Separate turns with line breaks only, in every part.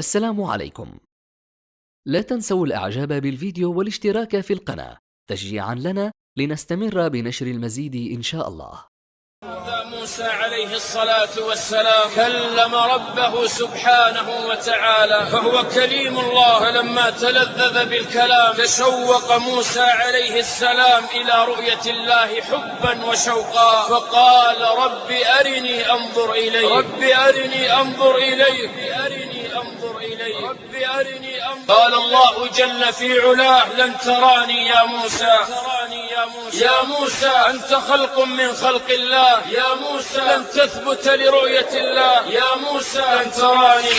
السلام عليكم. لا تنسوا الإعجاب بالفيديو والاشتراك في القناة تشجيعا لنا لنستمر بنشر المزيد إن شاء الله.
موسى عليه الصلاة والسلام كلم ربه سبحانه وتعالى، فهو كليم الله. فلما تلذذ بالكلام تشوق موسى عليه السلام إلى رؤية الله حبا وشوقا، فقال: رب أرني أنظر إليك، رب أرني أنظر إليك، أنظر إليك، رب أرني أنظر. قال الله جل في علاه: لن تراني يا موسى، يا موسى أنت خلق من خلق الله، يا موسى لن تثبت لرؤية الله، يا موسى لن تراني،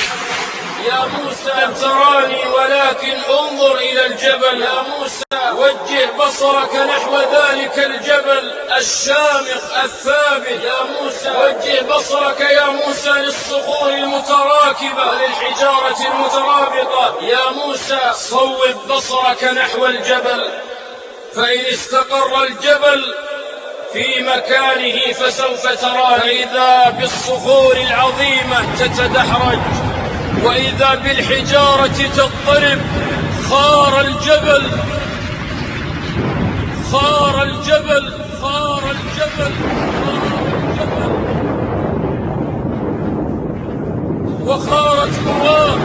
يا موسى لن تراني ولكن انظر إلى الجبل، يا موسى وجه بصرك نحو ذلك الجبل الشامخ الثابت، يا موسى وجه بصرك يا موسى للصخور المتراكبة وللحجارة المترابطة، يا موسى صوب بصرك نحو الجبل، فإن استقر الجبل في مكانه فسوف ترى، فإذا بالصخور العظيمة تتدحرج وإذا بالحجارة تضطرب. خار الجبل، خار الجبل، خار الجبل، وخارت قواه.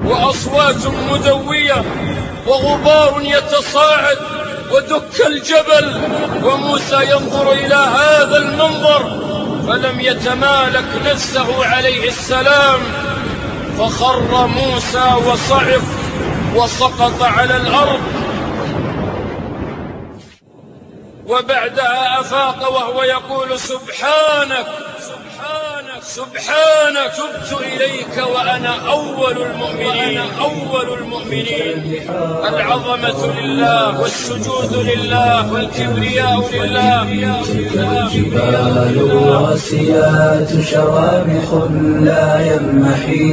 وأصوات مدوية وغبار يتصاعد ودك الجبل، وموسى ينظر إلى هذا المنظر فلم يتمالك نفسه عليه السلام، فخر موسى وصعق وسقط على الأرض. وبعدها أفاق وهو يقول: سبحانك سبحانك سبحانك تبت إليك وأنا أول المؤمنين، أول المؤمنين. العظمة لله والسجود لله والكبرياء لله.
الجبال الراسيات شوامخ لا ينمحي،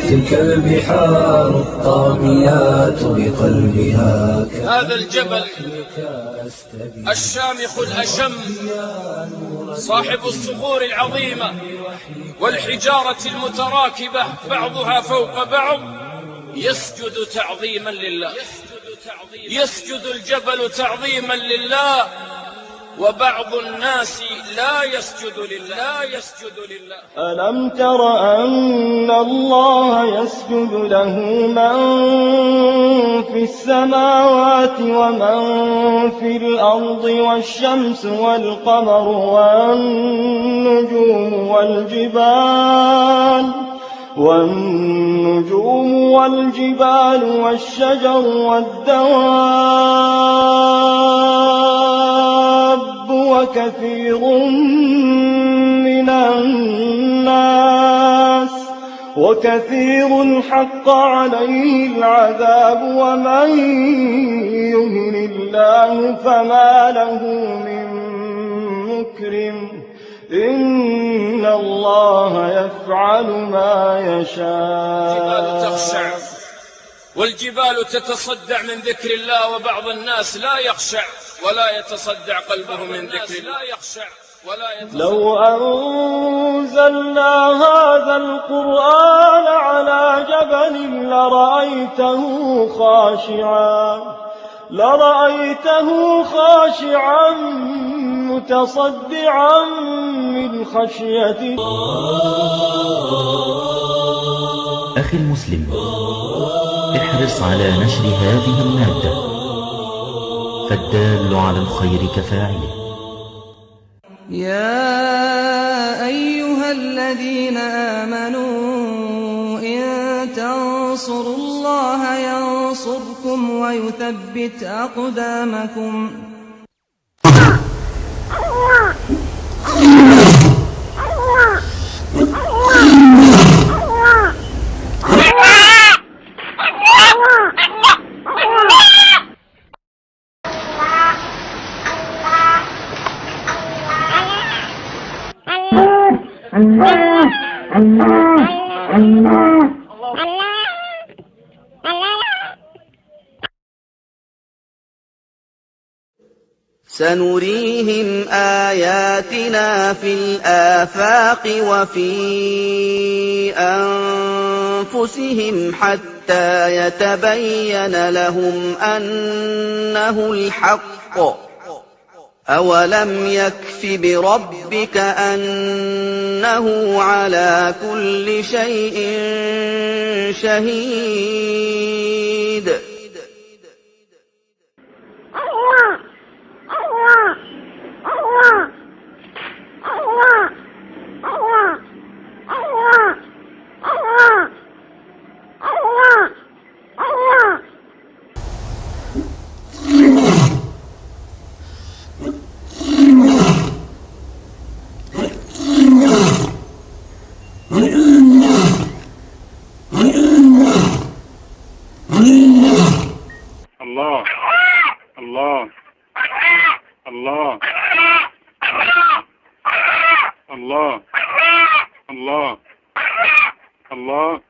تلك البحار الطاميات بقلبها.
هذا الجبل الشامخ الأشم صاحب الصخور العظيمة والحجارة المتراكبة بعضها فوق بعض يسجد تعظيما لله، يسجد الجبل تعظيما لله، وبعض الناس لا يسجد لله، لا يسجد لله.
ألم تر أن الله يسجد له من في السماوات ومن في الأرض والشمس والقمر والنجوم والجبال والشجر والدواب وكثير من الناس، وكثير حق عليه العذاب، ومن يهن الله فما له من مكرم، إن الله يفعل ما يشاء.
الجبال تخشع والجبال تتصدع من ذكر الله، وبعض الناس لا يخشع ولا يتصدع قلبه من ذكر الله.
لو أنزلنا هذا القرآن على جبل لرأيته خاشعا متصدعا من خشية الله.
أخي المسلم، احرص على نشر هذه المادة، فالدال على الخير كفاعله.
يا أيها الذين آمنوا إن تنصروا الله ينصركم ويثبت أقدامكم.
سنريهم آياتنا في الآفاق وفي أنفسهم حتى يتبين لهم أنه الحق. أولم يكف بربك أنه على كل شيء شهيد.
الله الله الله الله الله الله.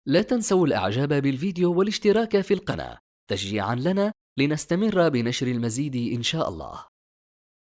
لا تنسوا الإعجاب بالفيديو والاشتراك في القناة تشجيعا لنا لنستمر بنشر المزيد إن شاء الله.